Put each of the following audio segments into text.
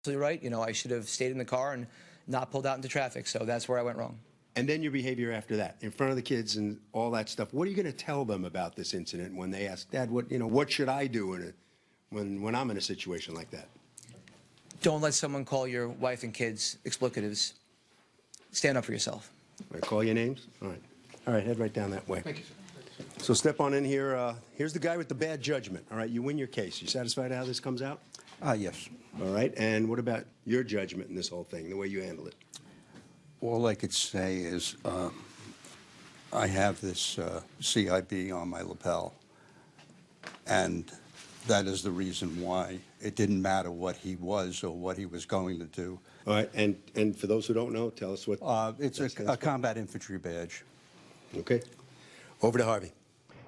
Absolutely right. You know, I should have stayed in the car and not pulled out into traffic. So that's where I went wrong. And then your behavior after that, in front of the kids and all that stuff. What are you going to tell them about this incident when they ask, Dad, what should I do when I'm in a situation like that? Don't let someone call your wife and kids explicatives. Stand up for yourself. I call your names? All right, head right down that way. Thank you, sir. So step on in here. Here's the guy with the bad judgment. All right, you win your case. You satisfied how this comes out? Yes. All right, and what about your judgment in this whole thing, the way you handle it? All I could say is I have this CIB on my lapel, and that is the reason why it didn't matter what he was or what he was going to do. All right, and for those who don't know, tell us what... It's a combat infantry badge. Okay. Over to Harvey.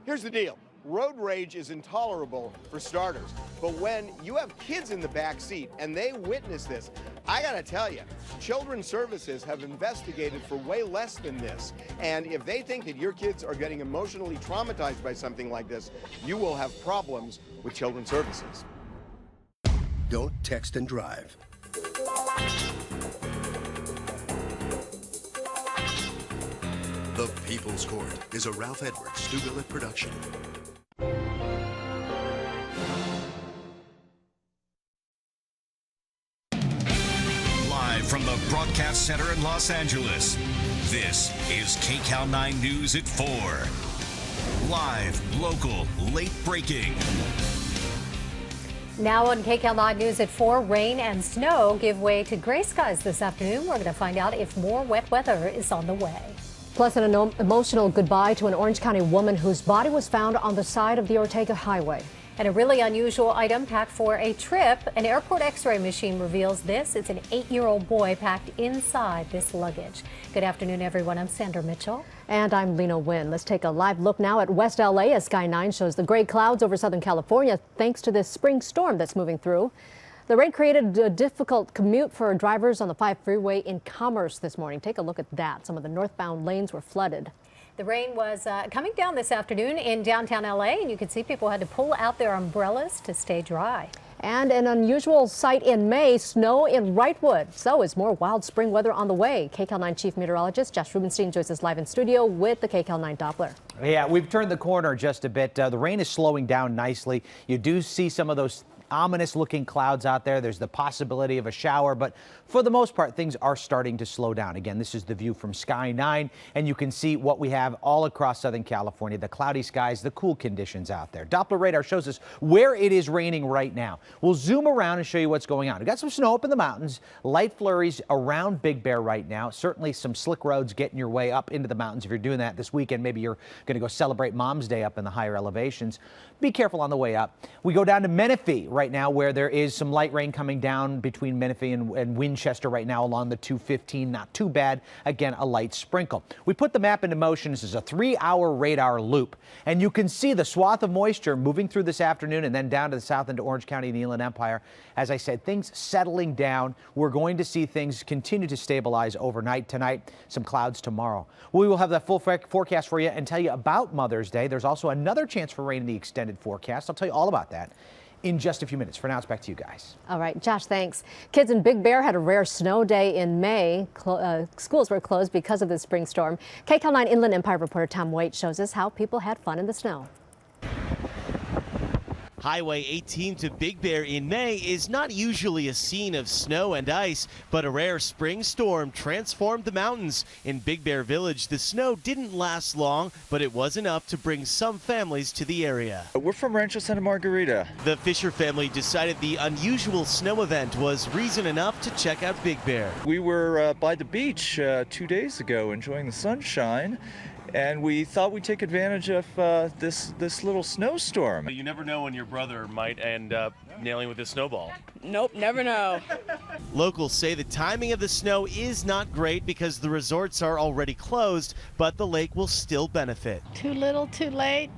Here's the deal. Road rage is intolerable for starters, but when you have kids in the back seat and they witness this, I gotta tell you, Children's Services have investigated for way less than this, and if they think that your kids are getting emotionally traumatized by something like this, you will have problems with Children's Services. Don't text and drive. The People's Court is a Ralph Edwards Stu Willett production. Live from the Broadcast Center in Los Angeles, this is KCAL 9 News at 4. Live, local, late breaking. Now on KCAL 9 News at 4, rain and snow give way to gray skies this afternoon. We're going to find out if more wet weather is on the way. Plus, an emotional goodbye to an Orange County woman whose body was found on the side of the Ortega Highway. And a really unusual item packed for a trip. An airport x-ray machine reveals this. It's an 8-year-old boy packed inside this luggage. Good afternoon, everyone. I'm Sandra Mitchell. And I'm Lena Wynn. Let's take a live look now at West LA as Sky 9 shows the gray clouds over Southern California thanks to this spring storm that's moving through. The rain created a difficult commute for drivers on the 5 freeway in Commerce this morning. Take a look at that. Some of the northbound lanes were flooded. The rain was coming down this afternoon in downtown LA, and you could see people had to pull out their umbrellas to stay dry. And an unusual sight in May, snow in Wrightwood. So is more wild spring weather on the way. KCAL 9 Chief Meteorologist Josh Rubenstein joins us live in studio with the KCAL 9 Doppler. Yeah, we've turned the corner just a bit. The rain is slowing down nicely. You do see some of those ominous looking clouds out there. There's the possibility of a shower, but for the most part, things are starting to slow down. Again, this is the view from Sky 9, and you can see what we have all across Southern California, the cloudy skies, the cool conditions out there. Doppler radar shows us where it is raining right now. We'll zoom around and show you what's going on. We've got some snow up in the mountains, light flurries around Big Bear right now. Certainly some slick roads getting your way up into the mountains. If you're doing that this weekend, maybe you're going to go celebrate Mom's Day up in the higher elevations. Be careful on the way up. We go down to Menifee right now, where there is some light rain coming down between Menifee and Winchester right now along the 215. Not too bad. Again, a light sprinkle. We put the map into motion. This is a 3-hour radar loop, and you can see the swath of moisture moving through this afternoon and then down to the south into Orange County and the Inland Empire. As I said, things settling down. We're going to see things continue to stabilize overnight tonight. Some clouds tomorrow. We will have that full forecast for you and tell you about Mother's Day. There's also another chance for rain in the extended forecast. I'll tell you all about that in just a few minutes. For now, it's back to you guys. All right, Josh, thanks. Kids in Big Bear had a rare snow day in May. Schools were closed because of the spring storm. KCAL 9 Inland Empire reporter Tom Waite shows us how people had fun in the snow. Highway 18 to Big Bear in May is not usually a scene of snow and ice, but a rare spring storm transformed the mountains. In Big Bear Village, the snow didn't last long, but it was enough to bring some families to the area. We're from Rancho Santa Margarita. The Fisher family decided the unusual snow event was reason enough to check out Big Bear. We were by the beach 2 days ago enjoying the sunshine, and we thought we'd take advantage of this little snowstorm. You never know when your brother might end up nailing with a snowball. Nope, never know. Locals say the timing of the snow is not great because the resorts are already closed, but the lake will still benefit. Too little, too late.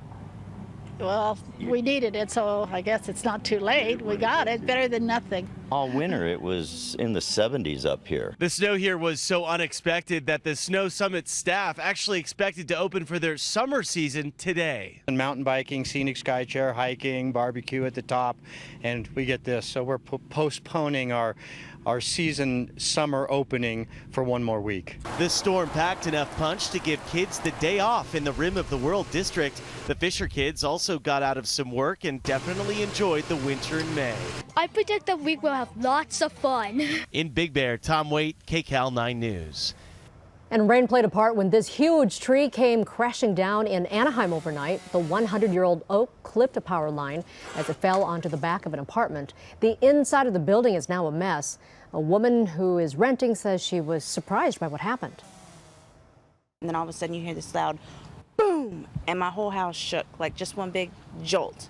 Well, we needed it, so I guess it's not too late. We got it. Better than nothing. All winter, it was in the 70s up here. The snow here was so unexpected that the Snow Summit staff actually expected to open for their summer season today. And mountain biking, scenic sky chair, hiking, barbecue at the top, and we get this. So we're postponing our season summer opening for one more week. The storm packed enough punch to give kids the day off in the Rim of the World district. The Fisher kids also got out of some work and definitely enjoyed the winter in May. I predict that we will have lots of fun. In Big Bear, Tom Waite, KCAL 9 News. And rain played a part when this huge tree came crashing down in Anaheim overnight. The 100-year-old oak clipped a power line as it fell onto the back of an apartment. The inside of the building is now a mess. A woman who is renting says she was surprised by what happened. And then all of a sudden you hear this loud boom, and my whole house shook like just one big jolt.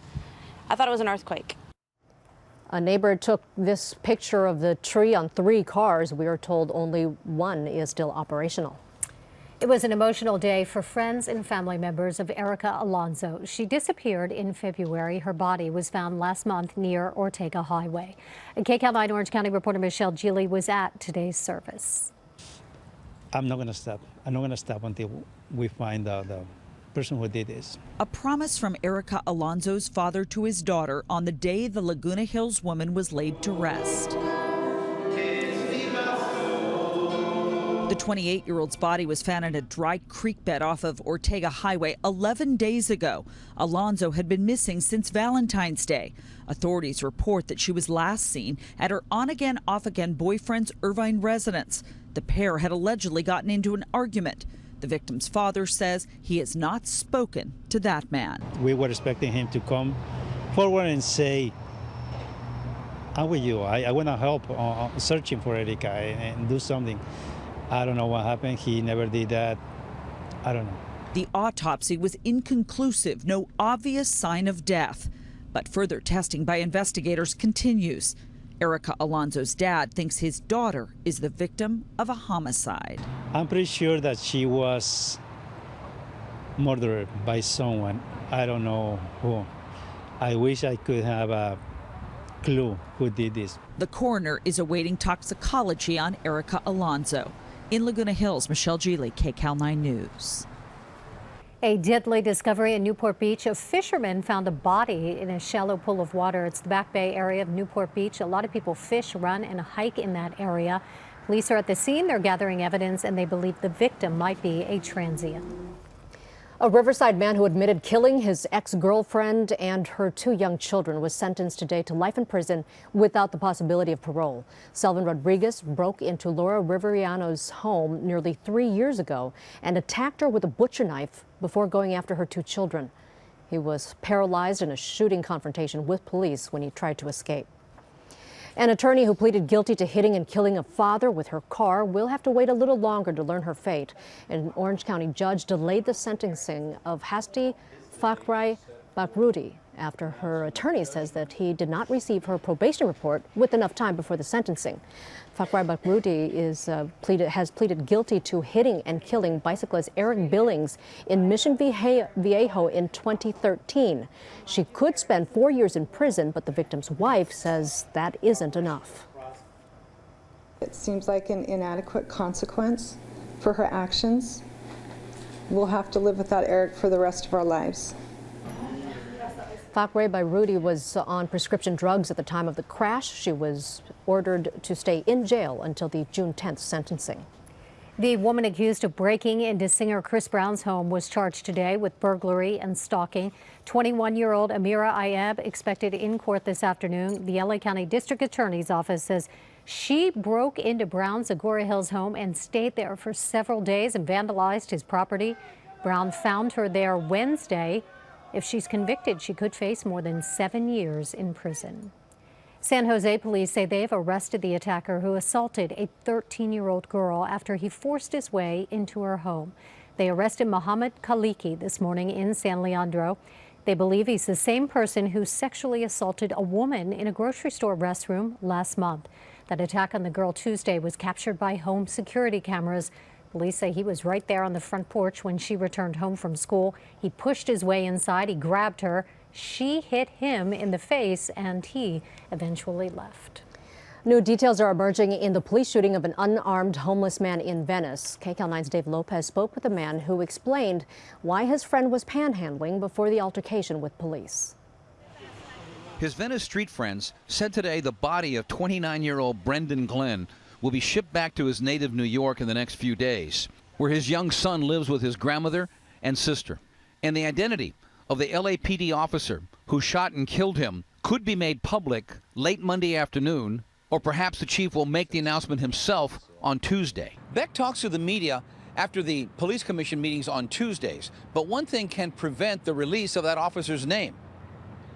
I thought it was an earthquake. A neighbor took this picture of the tree on 3 cars. We are told only one is still operational. It was an emotional day for friends and family members of Erica Alonso. She disappeared in February. Her body was found last month near Ortega Highway. And KCAL 9 Orange County reporter Michele Gile was at today's service. I'm not going to stop. I'm not going to stop until we find the person who did this. A promise from Erica Alonso's father to his daughter on the day the Laguna Hills woman was laid to rest. The 28-year-old's body was found in a dry creek bed off of Ortega Highway 11 days ago. Alonso had been missing since Valentine's Day. Authorities report that she was last seen at her on-again, off-again boyfriend's Irvine residence. The pair had allegedly gotten into an argument. The victim's father says he has not spoken to that man. We were expecting him to come forward and say, "How are you? I want to help searching for Erica and do something." I don't know what happened. He never did that. I don't know. The autopsy was inconclusive, no obvious sign of death. But further testing by investigators continues. Erica Alonso's dad thinks his daughter is the victim of a homicide. I'm pretty sure that she was murdered by someone. I don't know who. I wish I could have a clue who did this. The coroner is awaiting toxicology on Erica Alonso. In Laguna Hills, Michele Gile, KCAL 9 News. A deadly discovery in Newport Beach. A fisherman found a body in a shallow pool of water. It's the Back Bay area of Newport Beach. A lot of people fish, run, and hike in that area. Police are at the scene. They're gathering evidence, and they believe the victim might be a transient. A Riverside man who admitted killing his ex-girlfriend and her 2 young children was sentenced today to life in prison without the possibility of parole. Selvin Rodriguez broke into Laura Riveriano's home nearly 3 years ago and attacked her with a butcher knife before going after her 2 children. He was paralyzed in a shooting confrontation with police when he tried to escape. An attorney who pleaded guilty to hitting and killing a father with her car will have to wait a little longer to learn her fate. An Orange County judge delayed the sentencing of Hasti Fakhrai Bakrudi after her attorney says that he did not receive her probation report with enough time before the sentencing. Fakhrai Bakrudi has pleaded guilty to hitting and killing bicyclist Eric Billings in Mission Viejo in 2013. She could spend 4 years in prison, but the victim's wife says that isn't enough. It seems like an inadequate consequence for her actions. We'll have to live without Eric for the rest of our lives. Fakhrai Bakrudi was on prescription drugs at the time of the crash. She was ordered to stay in jail until the June 10th sentencing. The woman accused of breaking into singer Chris Brown's home was charged today with burglary and stalking. 21-year-old Amira Ayeb expected in court this afternoon. The LA County District Attorney's Office says she broke into Brown's Agoura Hills home and stayed there for several days and vandalized his property. Brown found her there Wednesday. If she's convicted, she could face more than 7 years in prison. San Jose police say they've arrested the attacker who assaulted a 13-year-old girl after he forced his way into her home. They arrested Mohammed Khaliki this morning in San Leandro. They believe he's the same person who sexually assaulted a woman in a grocery store restroom last month. That attack on the girl Tuesday was captured by home security cameras. Police say he was right there on the front porch when she returned home from school. He pushed his way inside. He grabbed her. She hit him in the face, and he eventually left. New details are emerging in the police shooting of an unarmed homeless man in Venice. KCAL 9's Dave Lopez spoke with a man who explained why his friend was panhandling before the altercation with police. His Venice street friends said today the body of 29-year-old Brendan Glenn will be shipped back to his native New York in the next few days, where his young son lives with his grandmother and sister. And the identity of the LAPD officer who shot and killed him could be made public late Monday afternoon, or perhaps the chief will make the announcement himself on Tuesday. Beck talks to the media after the police commission meetings on Tuesdays, but one thing can prevent the release of that officer's name: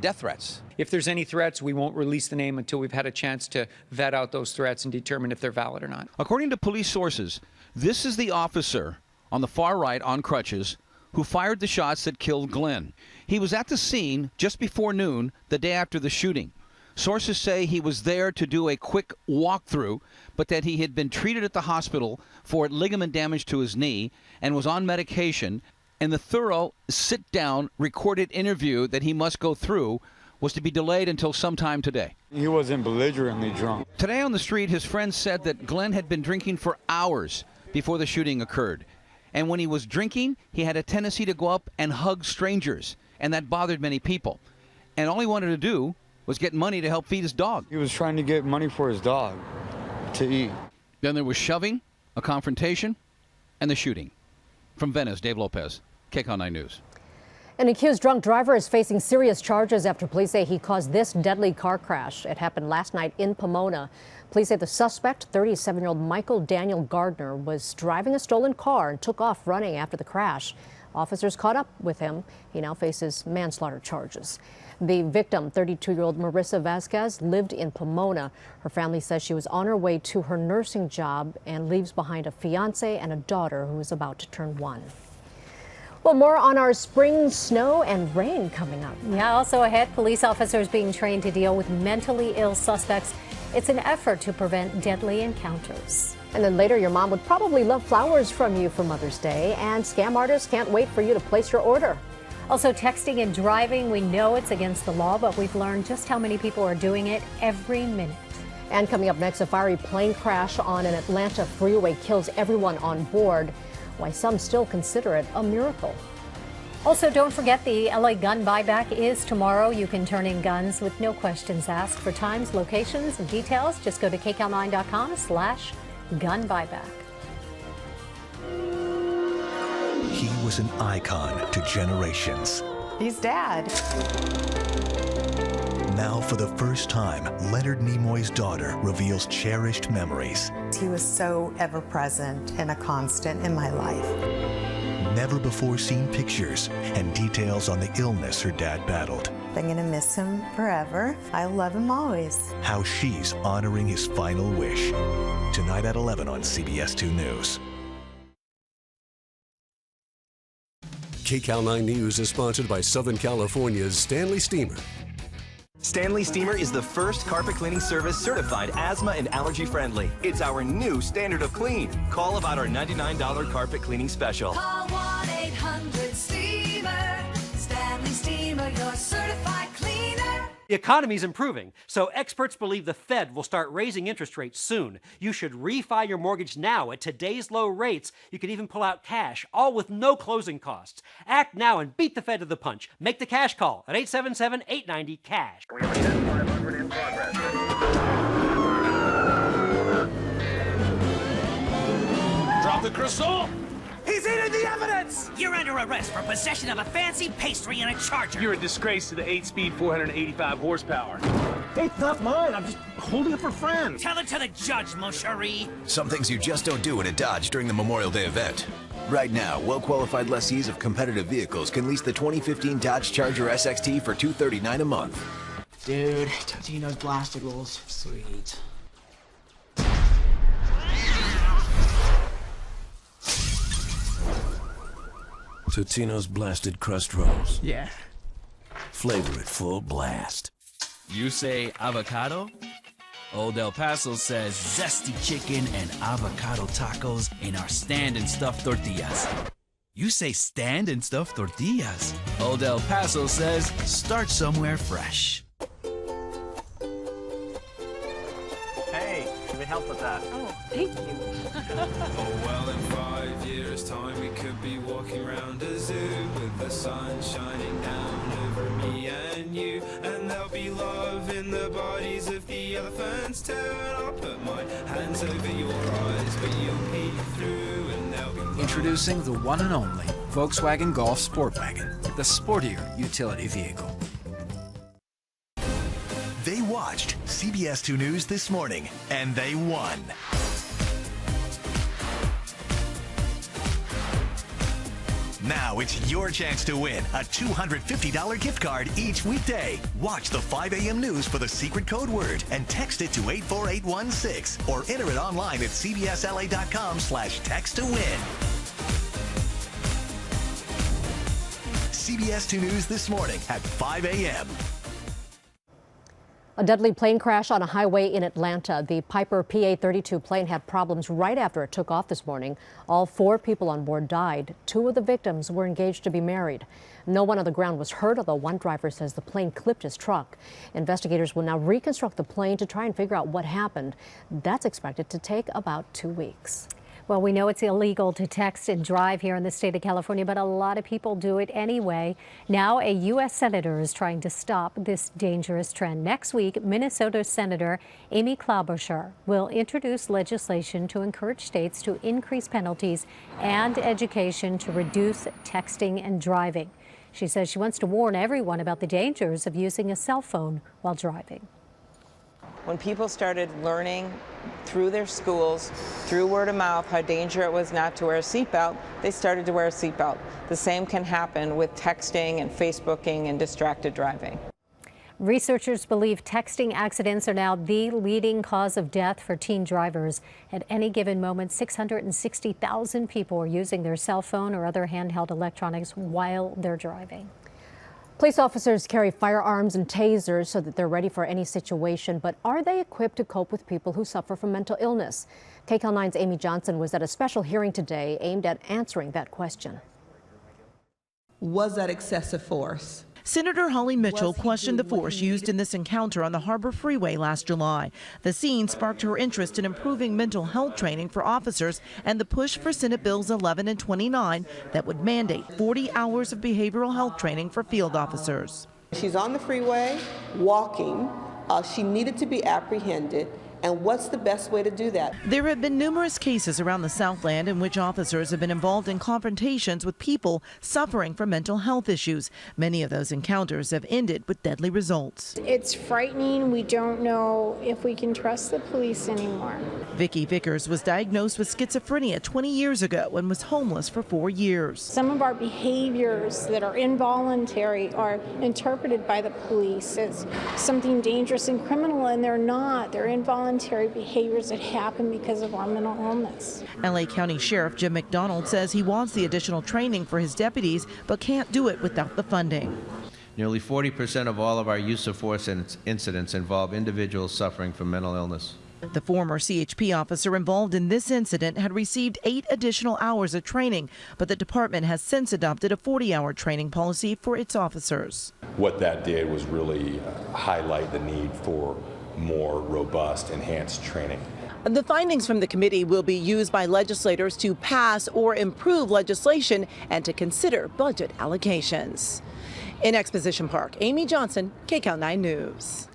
death threats. If there's any threats, we won't release the name until we've had a chance to vet out those threats and determine if they're valid or not. According to police sources, this is the officer on the far right on crutches who fired the shots that killed Glenn. He was at the scene just before noon the day after the shooting. Sources say he was there to do a quick walkthrough, but that he had been treated at the hospital for ligament damage to his knee and was on medication, and the thorough sit-down recorded interview that he must go through was to be delayed until sometime today. He wasn't belligerently drunk. Today on the street, his friends said that Glenn had been drinking for hours before the shooting occurred. And when he was drinking, he had a tendency to go up and hug strangers, and that bothered many people. And all he wanted to do was get money to help feed his dog. He was trying to get money for his dog to eat. Then there was shoving, a confrontation, and the shooting. From Venice, Dave Lopez, KCAL 9 News. An accused drunk driver is facing serious charges after police say he caused this deadly car crash. It happened last night in Pomona. Police say the suspect, 37-year-old Michael Daniel Gardner, was driving a stolen car and took off running after the crash. Officers caught up with him. He now faces manslaughter charges. The victim, 32-year-old Marissa Vasquez, lived in Pomona. Her family says she was on her way to her nursing job and leaves behind a fiance and a daughter who is about to turn 1. Well, more on our spring snow and rain coming up. Yeah, also ahead, police officers being trained to deal with mentally ill suspects. It's an effort to prevent deadly encounters. And then later, your mom would probably love flowers from you for Mother's Day, and scam artists can't wait for you to place your order. Also, texting and driving, we know it's against the law, but we've learned just how many people are doing it every minute. And coming up next, a fiery plane crash on an Atlanta freeway kills everyone on board. Why some still consider it a miracle. Also, don't forget the LA gun buyback is tomorrow. You can turn in guns with no questions asked. For times, locations, and details, just go to kcal9.com/gun buyback. He was an icon to generations. He's Dad. Now, for the first time, Leonard Nimoy's daughter reveals cherished memories. He was so ever-present and a constant in my life. Never before seen pictures and details on the illness her dad battled. I'm gonna miss him forever. I love him always. How she's honoring his final wish. Tonight at 11 on CBS 2 News. KCAL 9 News is sponsored by Southern California's Stanley Steamer. Stanley Steamer is the first carpet cleaning service certified asthma and allergy friendly. It's our new standard of clean. Call about our $99 carpet cleaning special. Call 1-800-STEAMER. Stanley Steamer, your certified cleaner. The economy is improving, so experts believe the Fed will start raising interest rates soon. You should refi your mortgage now at today's low rates. You can even pull out cash, all with no closing costs. Act now and beat the Fed to the punch. Make the cash call at 877-890-CASH. Drop the crystal! He's eating the evidence! You're under arrest for possession of a fancy pastry and a charger. You're a disgrace to the 8-speed, 485 horsepower. It's not mine. I'm just holding it for friends. Tell it to the judge, mon chéri. Some things you just don't do at a Dodge during the Memorial Day event. Right now, well-qualified lessees of competitive vehicles can lease the 2015 Dodge Charger SXT for $239 a month. Dude, Totino's blasted rolls. Sweet. Totino's Blasted Crust Rolls. Yeah. Flavor it full blast. You say avocado? Old El Paso says zesty chicken and avocado tacos in our stand and stuffed tortillas. You say stand and stuffed tortillas. Old El Paso says start somewhere fresh. Hey, can we help with that? Oh, thank you. Oh, well, in 5 years' time, we could be walking around a zoo with the sun shining down over me and you. And there'll be love in the bodies of the elephants too. And I'll put my hands over your eyes, but you'll peek through and there'll be love. Introducing the one and only Volkswagen Golf Sport Wagon, the sportier utility vehicle. They watched CBS 2 News this morning, and they won. Now it's your chance to win a $250 gift card each weekday. Watch the 5 a.m. news for the secret code word and text it to 84816 or enter it online at cbsla.com/text to win. CBS 2 News this morning at 5 a.m. A deadly plane crash on a highway in Atlanta. The Piper PA-32 plane had problems right after it took off this morning. All 4 people on board died. 2 of the victims were engaged to be married. No one on the ground was hurt, although one driver says the plane clipped his truck. Investigators will now reconstruct the plane to try and figure out what happened. That's expected to take about 2 weeks. Well, we know it's illegal to text and drive here in the state of California, but a lot of people do it anyway. Now, a U.S. senator is trying to stop this dangerous trend. Next week, Minnesota Senator Amy Klobuchar will introduce legislation to encourage states to increase penalties and education to reduce texting and driving. She says she wants to warn everyone about the dangers of using a cell phone while driving. When people started learning through their schools, through word of mouth, how dangerous it was not to wear a seatbelt, they started to wear a seatbelt. The same can happen with texting and Facebooking and distracted driving. Researchers believe texting accidents are now the leading cause of death for teen drivers. At any given moment, 660,000 people are using their cell phone or other handheld electronics while they're driving. Police officers carry firearms and tasers so that they're ready for any situation, but are they equipped to cope with people who suffer from mental illness? KCAL 9's Amy Johnson was at a special hearing today aimed at answering that question. Was that excessive force? Senator Holly Mitchell questioned the force used in this encounter on the Harbor Freeway last July. The scene sparked her interest in improving mental health training for officers and the push for Senate Bills 11 and 29 that would mandate 40 hours of behavioral health training for field officers. She's on the freeway, walking. She needed to be apprehended. And what's the best way to do that? There have been numerous cases around the Southland in which officers have been involved in confrontations with people suffering from mental health issues. Many of those encounters have ended with deadly results. It's frightening. We don't know if we can trust the police anymore. Vicki Vickers was diagnosed with schizophrenia 20 years ago and was homeless for 4 years. Some of our behaviors that are involuntary are interpreted by the police as something dangerous and criminal, and they're not. They're involuntary behaviors that happen because of our mental illness. LA County Sheriff Jim McDonald says he wants the additional training for his deputies, but can't do it without the funding. Nearly 40% of all of our use of force incidents involve individuals suffering from mental illness. The former CHP officer involved in this incident had received 8 additional hours of training, but the department has since adopted a 40-hour training policy for its officers. What that did was really highlight the need for more robust, enhanced training. The findings from the committee will be used by legislators to pass or improve legislation and to consider budget allocations. In Exposition Park, Amy Johnson, KCAL 9 News.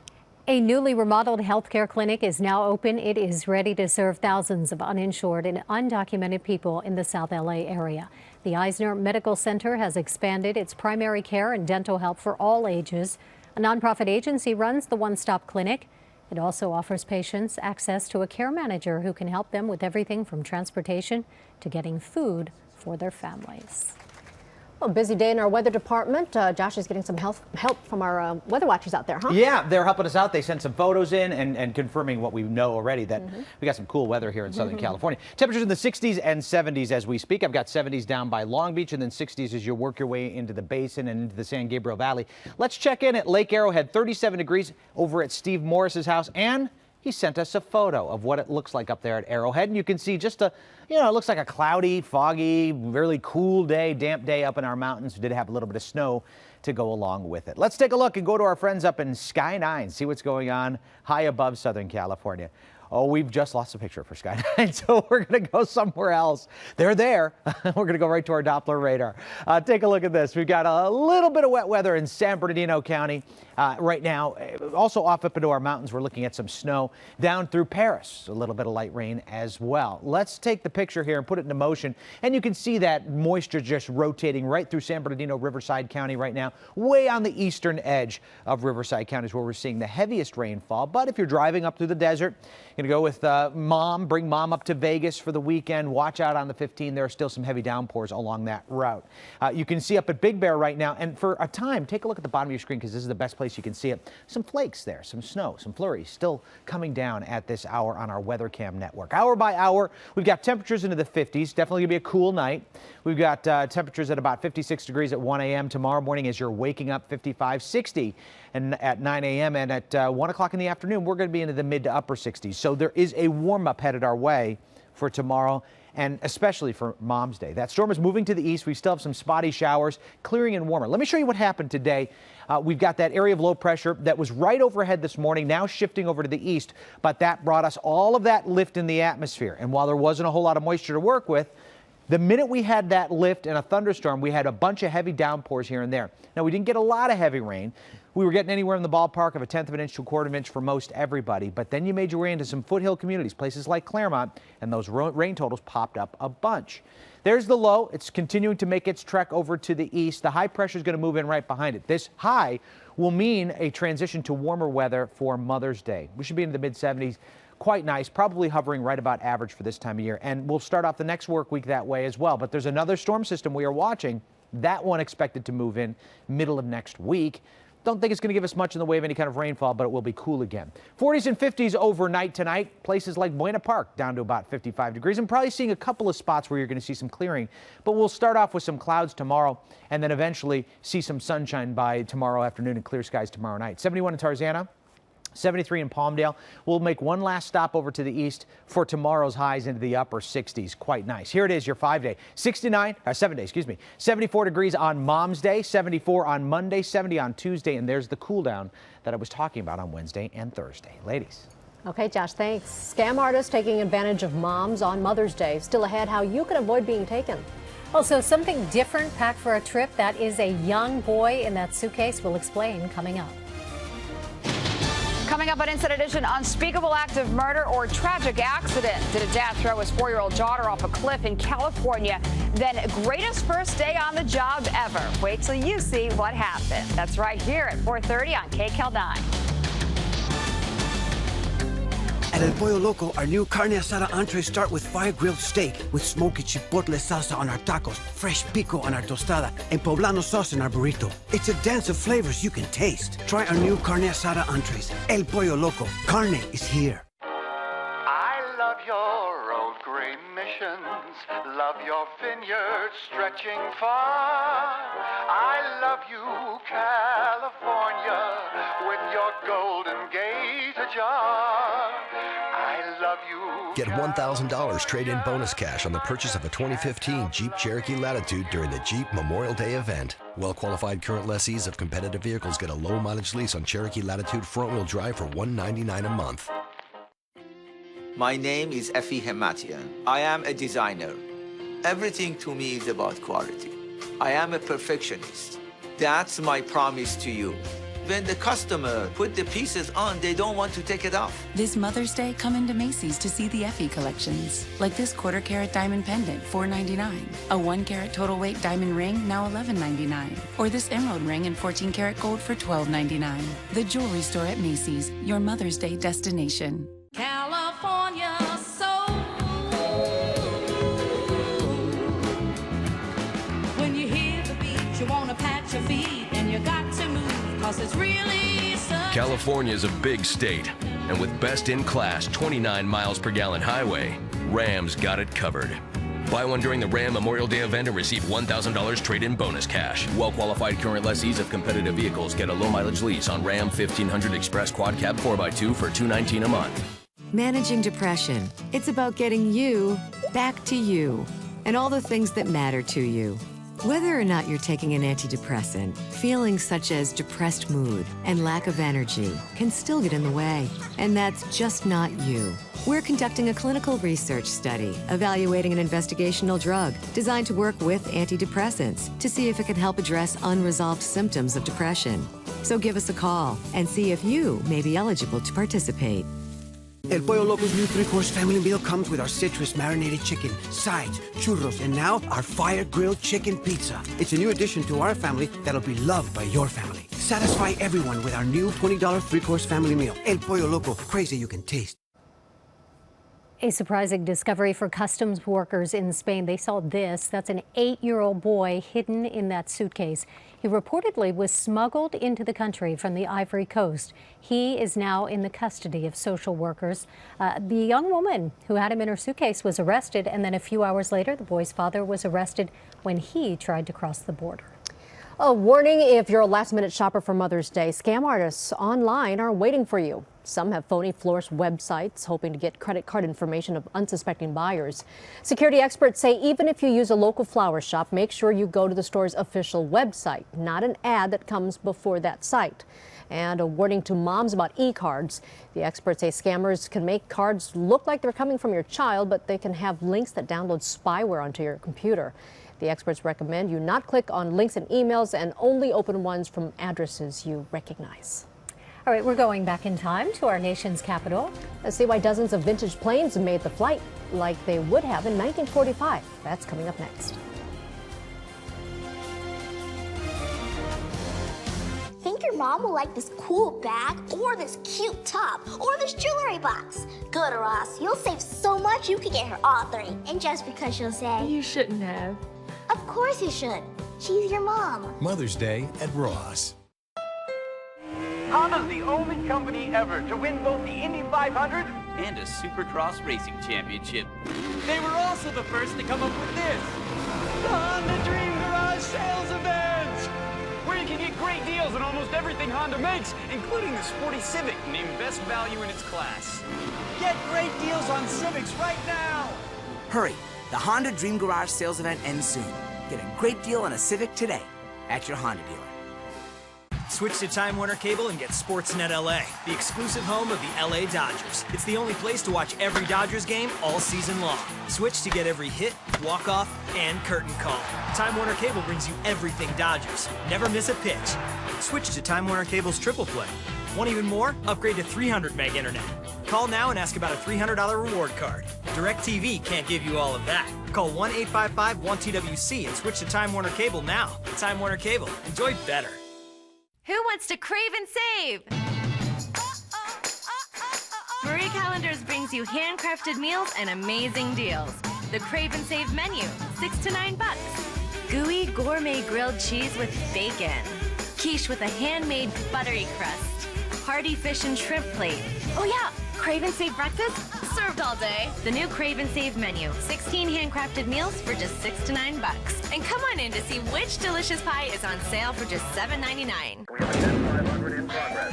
A newly remodeled healthcare clinic is now open. It is ready to serve thousands of uninsured and undocumented people in the South LA area. The Eisner Medical Center has expanded its primary care and dental help for all ages. A nonprofit agency runs the one-stop clinic. It also offers patients access to a care manager who can help them with everything from transportation to getting food for their families. Well, busy day in our weather department. Josh is getting some help from our weather watchers out there, huh? Yeah, they're helping us out. They sent some photos in and confirming what we know already, that we got some cool weather here in Southern California. Temperatures in the 60s and 70s as we speak. I've got 70s down by Long Beach and then 60s as you work your way into the basin and into the San Gabriel Valley. Let's check in at Lake Arrowhead, 37 degrees over at Steve Morris's house. And he sent us a photo of what it looks like up there at Arrowhead. And you can see just it looks like a cloudy, foggy, really cool day, damp day up in our mountains. We did have a little bit of snow to go along with it. Let's take a look and go to our friends up in Sky 9, see what's going on high above Southern California. Oh, we've just lost a picture for Sky 9, so we're going to go somewhere else. They're there. We're going to go right to our Doppler radar. Take a look at this. We've got a little bit of wet weather in San Bernardino County right now. Also off up into our mountains, we're looking at some snow down through Paris. A little bit of light rain as well. Let's take the picture here and put it into motion. And you can see that moisture just rotating right through San Bernardino, Riverside County right now. Way on the eastern edge of Riverside County is where we're seeing the heaviest rainfall. But if you're driving up through the desert, going to go with mom, bring mom up to Vegas for the weekend. Watch out on the 15. There are still some heavy downpours along that route. You can see up at Big Bear right now, and for a time, take a look at the bottom of your screen because this is the best place you can see it. Some flakes there, some snow, some flurries still coming down at this hour on our weather cam network. Hour by hour, we've got temperatures into the 50s. Definitely going to be a cool night. We've got temperatures at about 56 degrees at 1 a.m. tomorrow morning as you're waking up, 55, 60 and at 9 a.m. and at 1 o'clock in the afternoon, we're going to be into the mid to upper 60s. So there is a warm up headed our way for tomorrow and especially for Mom's Day. That storm is moving to the east. We still have some spotty showers, clearing and warmer. Let me show you what happened today. We've got that area of low pressure that was right overhead this morning, now shifting over to the east, but that brought us all of that lift in the atmosphere. And while there wasn't a whole lot of moisture to work with, the minute we had that lift and a thunderstorm, we had a bunch of heavy downpours here and there. Now, we didn't get a lot of heavy rain. We were getting anywhere in the ballpark of a 1/10 of an inch to a 1/4 of an inch for most everybody. But then you made your way into some foothill communities, places like Claremont, and those rain totals popped up a bunch. There's the low. It's continuing to make its trek over to the east. The high pressure is going to move in right behind it. This high will mean a transition to warmer weather for Mother's Day. We should be in the mid-70s. Quite nice, probably hovering right about average for this time of year. And we'll start off the next work week that way as well. But there's another storm system we are watching. That one expected to move in middle of next week. Don't think it's going to give us much in the way of any kind of rainfall, but it will be cool again. 40s and 50s overnight tonight. Places like Buena Park down to about 55 degrees. I'm probably seeing a couple of spots where you're going to see some clearing. But we'll start off with some clouds tomorrow and then eventually see some sunshine by tomorrow afternoon and clear skies tomorrow night. 71 in Tarzana. 73 in Palmdale. We'll make one last stop over to the east for tomorrow's highs into the upper 60s. Quite nice. Here it is, your 7 day, 74 degrees on Mom's Day, 74 on Monday, 70 on Tuesday, and there's the cool down that I was talking about on Wednesday and Thursday. Ladies. Okay, Josh, thanks. Scam artists taking advantage of moms on Mother's Day. Still ahead, how you can avoid being taken. Also, something different packed for a trip. That is a young boy in that suitcase. We'll explain coming up. Coming up on Inside Edition, unspeakable act of murder or tragic accident. Did a dad throw his 4-year-old daughter off a cliff in California? Then greatest first day on the job ever. Wait till you see what happened. That's right here at 4:30 on KCAL 9. At El Pollo Loco, our new carne asada entrees start with fire-grilled steak with smoky chipotle salsa on our tacos, fresh pico on our tostada, and poblano sauce in our burrito. It's a dance of flavors you can taste. Try our new carne asada entrees. El Pollo Loco. Carne is here. I love your old gray missions, love your vineyards stretching far. I love you, California, with your Golden Gate ajar. I love you. Get $1,000 trade-in bonus cash on the purchase of a 2015 Jeep Cherokee Latitude during the Jeep Memorial Day event. Well-qualified current lessees of competitive vehicles get a low-mileage lease on Cherokee Latitude front-wheel drive for $199 a month. My name is Efi Hematian. I am a designer. Everything to me is about quality. I am a perfectionist. That's my promise to you. When the customer put the pieces on, they don't want to take it off. This Mother's Day, come into Macy's to see the Effie collections. Like this 1/4 carat diamond pendant, $4.99. A 1 carat total weight diamond ring, now $11.99. Or this emerald ring in 14 karat gold for $12.99. The Jewelry Store at Macy's, your Mother's Day destination. California soul. When you hear the beat, you want to pat your feet, and you got to move. It's really California's a big state, and with best-in-class 29 miles per gallon highway, Ram's got it covered. Buy one during the Ram Memorial Day event and receive $1,000 trade-in bonus cash. Well-qualified current lessees of competitive vehicles get a low-mileage lease on Ram 1500 Express Quad Cab 4x2 for $219 a month. Managing depression. It's about getting you back to you and all the things that matter to you. Whether or not you're taking an antidepressant, feelings such as depressed mood and lack of energy can still get in the way. And that's just not you. We're conducting a clinical research study evaluating an investigational drug designed to work with antidepressants to see if it can help address unresolved symptoms of depression. So give us a call and see if you may be eligible to participate. El Pollo Loco's new 3-course family meal comes with our citrus marinated chicken, sides, churros, and now our fire-grilled chicken pizza. It's a new addition to our family that'll be loved by your family. Satisfy everyone with our new $20 3-course family meal. El Pollo Loco, crazy you can taste. A surprising discovery for customs workers in Spain. They saw this. That's an 8-year-old boy hidden in that suitcase. He reportedly was smuggled into the country from the Ivory Coast. He is now in the custody of social workers. The young woman who had him in her suitcase was arrested, and then a few hours later, the boy's father was arrested when he tried to cross the border. A warning if you're a last-minute shopper for Mother's Day. Scam artists online are waiting for you. Some have phony florist websites hoping to get credit card information of unsuspecting buyers. Security experts say even if you use a local flower shop, make sure you go to the store's official website, not an ad that comes before that site. And a warning to moms about e-cards. The experts say scammers can make cards look like they're coming from your child, but they can have links that download spyware onto your computer. The experts recommend you not click on links in emails and only open ones from addresses you recognize. All right, we're going back in time to our nation's capital. Let's see why dozens of vintage planes made the flight like they would have in 1945. That's coming up next. Think your mom will like this cool bag, or this cute top, or this jewelry box? Go to Ross. You'll save so much you could get her all three. And just because she'll say, "You shouldn't have." Of course you should. She's your mom. Mother's Day at Ross. Honda's the only company ever to win both the Indy 500 and a Supercross Racing Championship. They were also the first to come up with this, the Honda Dream Garage Sales Event, where you can get great deals on almost everything Honda makes, including the sporty Civic, named Best Value in its class. Get great deals on Civics right now. Hurry, the Honda Dream Garage Sales Event ends soon. Get a great deal on a Civic today at your Honda dealer. Switch to Time Warner Cable and get Sportsnet LA, the exclusive home of the LA Dodgers. It's the only place to watch every Dodgers game all season long. Switch to get every hit, walk-off, and curtain call. Time Warner Cable brings you everything Dodgers. Never miss a pitch. Switch to Time Warner Cable's Triple Play. Want even more? Upgrade to 300 meg internet. Call now and ask about a $300 reward card. DirecTV can't give you all of that. Call 1-855-1TWC and switch to Time Warner Cable now. Time Warner Cable. Enjoy better. Who wants to crave and save? Marie Callender's brings you handcrafted meals and amazing deals. The Crave and Save menu, $6 to $9. Gooey gourmet grilled cheese with bacon. Quiche with a handmade buttery crust. Hearty fish and shrimp plate. Oh yeah, Crave and Save breakfast, served all day. The new Crave and Save menu, 16 handcrafted meals for just $6 to $9. And come on in to see which delicious pie is on sale for just $7.99. We have a 10-500 in progress.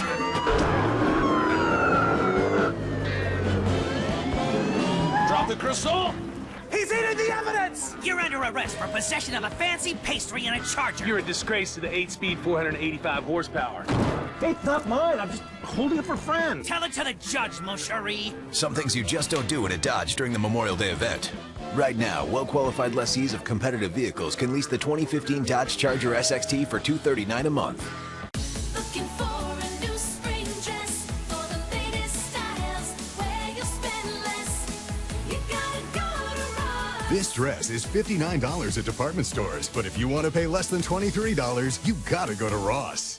Drop the crystal! He's eating the evidence! You're under arrest for possession of a fancy pastry and a charger. You're a disgrace to the 8-speed, 485 horsepower. It's not mine. I'm just holding it for friends. Tell it to the judge, mon chéri. Some things you just don't do in a Dodge during the Memorial Day event. Right now, well-qualified lessees of competitive vehicles can lease the 2015 Dodge Charger SXT for $239 a month. Looking for a new spring dress for the latest styles where you spend less. You gotta go to Ross. This dress is $59 at department stores, but if you want to pay less than $23, you gotta go to Ross.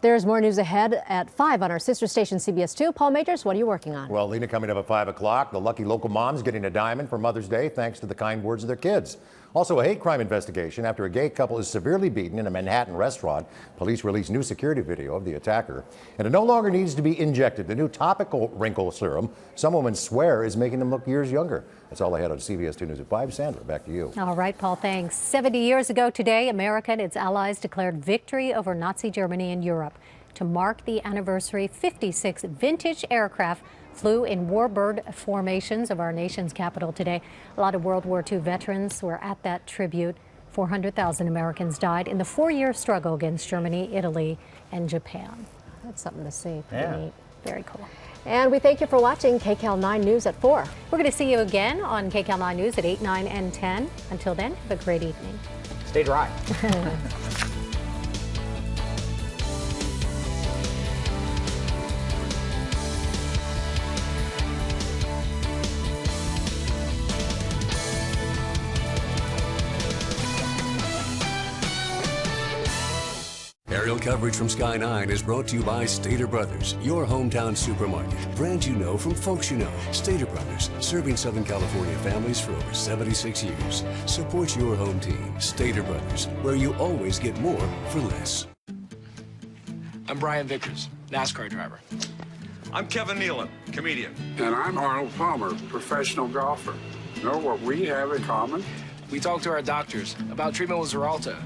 There's more news ahead at 5 on our sister station CBS 2. Paul Majors, what are you working on? Well, Lena, coming up at 5 o'clock, the lucky local moms getting a diamond for Mother's Day thanks to the kind words of their kids. Also, a hate crime investigation after a gay couple is severely beaten in a Manhattan restaurant. Police released new security video of the attacker. And it no longer needs to be injected. The new topical wrinkle serum, some women swear, is making them look years younger. That's all I had on CBS 2 News at 5. Sandra, back to you. All right, Paul, thanks. 70 years ago today, America and its allies declared victory over Nazi Germany in Europe. To mark the anniversary, 56 vintage aircraft flew in warbird formations of our nation's capital today. A lot of World War II veterans were at that tribute. 400,000 Americans died in the 4-year struggle against Germany, Italy, and Japan. That's something to see. Pretty neat. Very cool. And we thank you for watching KCAL 9 News at 4. We're going to see you again on KCAL 9 News at 8, 9, and 10. Until then, have a great evening. Stay dry. Aerial coverage from Sky 9 is brought to you by Stater Brothers, your hometown supermarket. Brands you know from folks you know. Stater Brothers, serving Southern California families for over 76 years. Support your home team, Stater Brothers, where you always get more for less. I'm Brian Vickers, NASCAR driver. I'm Kevin Nealon, comedian. And I'm Arnold Palmer, professional golfer. Know what we have in common? We talked to our doctors about treatment with Xarelto.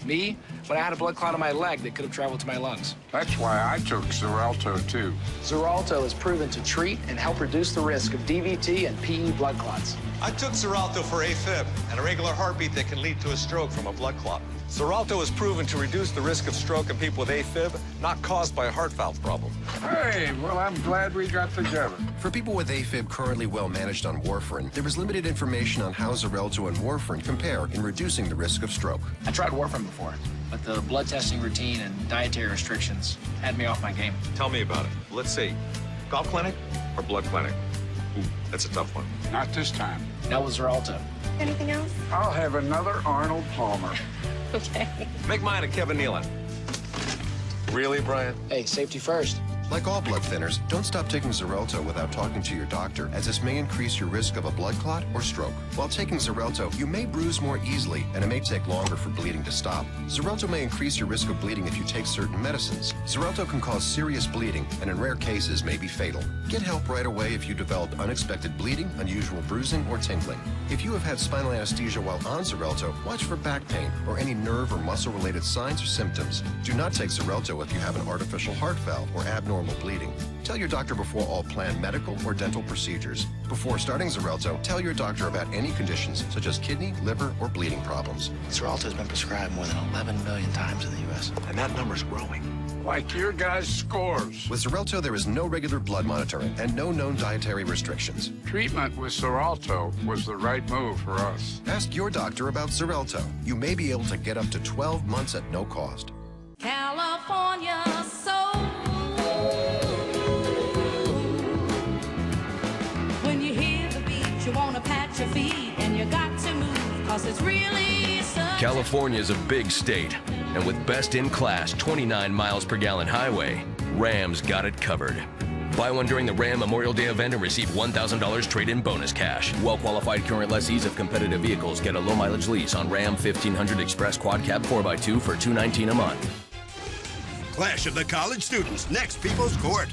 Me, when I had a blood clot on my leg that could have traveled to my lungs. That's why I took Xarelto, too. Xarelto is proven to treat and help reduce the risk of DVT and PE blood clots. I took Xarelto for AFib, an irregular heartbeat that can lead to a stroke from a blood clot. Xarelto is proven to reduce the risk of stroke in people with AFib, not caused by a heart valve problem. Hey, well, I'm glad we got together. For people with AFib currently well managed on warfarin, there is limited information on how Xarelto and warfarin compare in reducing the risk of stroke. I tried warfarin before, but the blood testing routine and dietary restrictions had me off my game. Tell me about it. Let's see, golf clinic or blood clinic? Ooh, that's a tough one. Not this time. That was Xarelto. Anything else? I'll have another Arnold Palmer. Okay. Make mine a Kevin Nealon. Really, Brian? Hey, safety first. Like all blood thinners, don't stop taking Xarelto without talking to your doctor, as this may increase your risk of a blood clot or stroke. While taking Xarelto, you may bruise more easily, and it may take longer for bleeding to stop. Xarelto may increase your risk of bleeding if you take certain medicines. Xarelto can cause serious bleeding, and in rare cases may be fatal. Get help right away if you develop unexpected bleeding, unusual bruising, or tingling. If you have had spinal anesthesia while on Xarelto, watch for back pain or any nerve or muscle-related signs or symptoms. Do not take Xarelto if you have an artificial heart valve or abnormal bleeding. Tell your doctor before all planned medical or dental procedures. Before starting Xarelto, tell your doctor about any conditions such as kidney, liver, or bleeding problems. Xarelto has been prescribed more than 11 million times in the U.S., and that number's growing. Like your guys' scores. With Xarelto, there is no regular blood monitoring and no known dietary restrictions. Treatment with Xarelto was the right move for us. Ask your doctor about Xarelto. You may be able to get up to 12 months at no cost. California soul. When you hear the beat, you want to pat your feet, and you got to move, cause it's really California is a big state, and with best-in-class 29 miles per gallon highway, Ram's got it covered. Buy one during the Ram Memorial Day event and receive $1,000 trade-in bonus cash. Well-qualified current lessees of competitive vehicles get a low-mileage lease on Ram 1500 Express Quad Cab 4x2 for $219 a month. Clash of the College Students, next People's Court.